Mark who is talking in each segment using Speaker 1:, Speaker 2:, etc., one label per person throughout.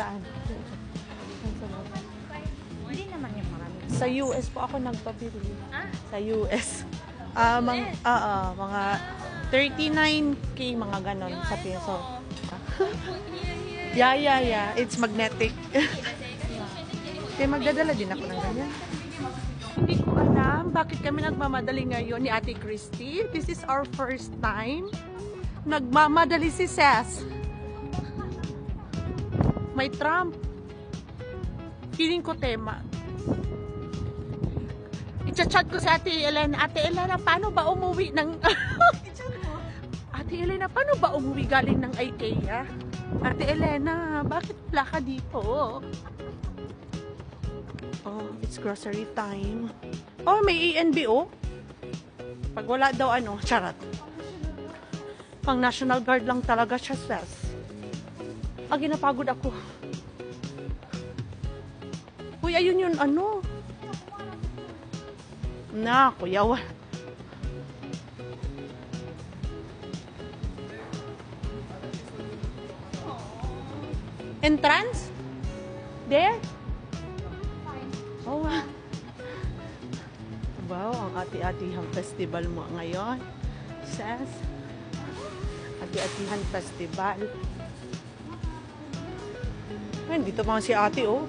Speaker 1: Saan?
Speaker 2: Hindi naman yung marami.
Speaker 1: Sa US po ako nagpabili. Sa US. Mga 39K mga ganon sa peso. Yeah. It's magnetic. Kaya magdadala din ako ng ganyan. Hindi ko alam bakit kami nagmamadali ngayon ni Ate Christy. This is our first time. Nagmamadali si Ses. May Trump. Feeling ko tema. I-chat ko sa Ate Elena. Ate Elena, paano ba umuwi ng... Ate Elena, paano ba umuwi galing ng IKEA? Ate Elena, bakit wala ka dito? Oh, it's grocery time. Oh, may ENBO. Pag wala daw charot. Pang National Guard lang talaga siya, Ses. Ginapagod ako. Uy, ayun yun, na, kuya, entrance? There? Oh, wow, ang ati-atihang festival mo ngayon. Ses, ati-atihan festival. Ay, dito pa si ate, oh.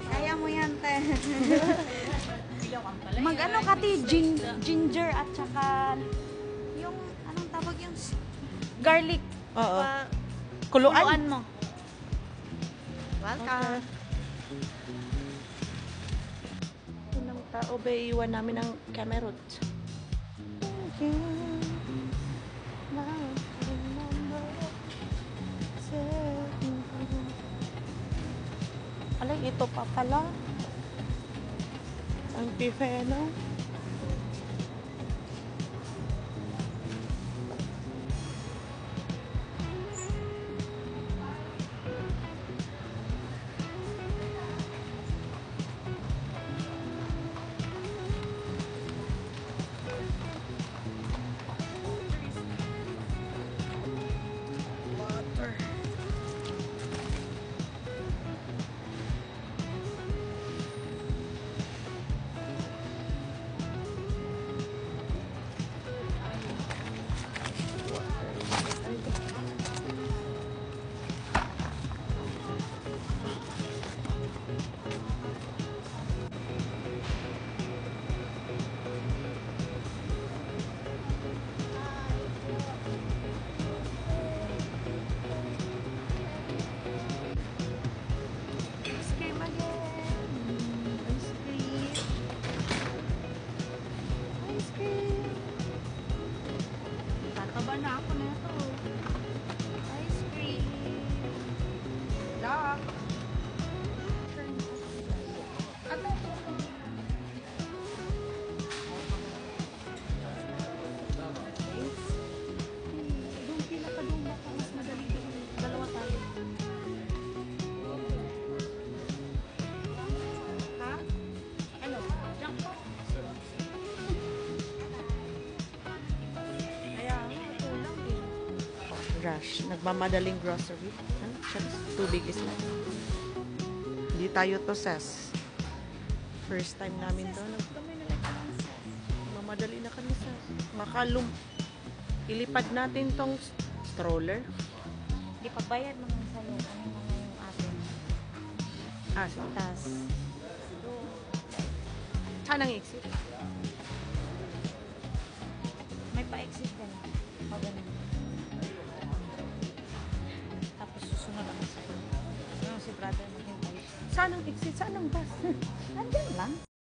Speaker 2: Kaya mo yan, te. Mag-ano ka, te? Ginger at saka yung, anong tawag yung garlic.
Speaker 1: Oo. Kuluan
Speaker 2: mo. Welcome.
Speaker 1: Unang tao ba iwan namin ng camerot? Alay, ito pa pala. Ang pifeno. Rush. Nagmamadaling grocery. Tubig is like. Hindi tayo to, Ses. First time namin to. Nagmamadali na kami, Ses. Ilipad natin tong stroller.
Speaker 2: Di pagbayad mo ng sa'yo. Ano mga yung atin?
Speaker 1: Sa
Speaker 2: Tas.
Speaker 1: saan ang exit?
Speaker 2: May pa-exit ka na. Magaling. Tapos susunod ako sa'yo. Yung si brother maghintay.
Speaker 1: Saan ang exit? Saan ang bus?
Speaker 2: Nandyan lang.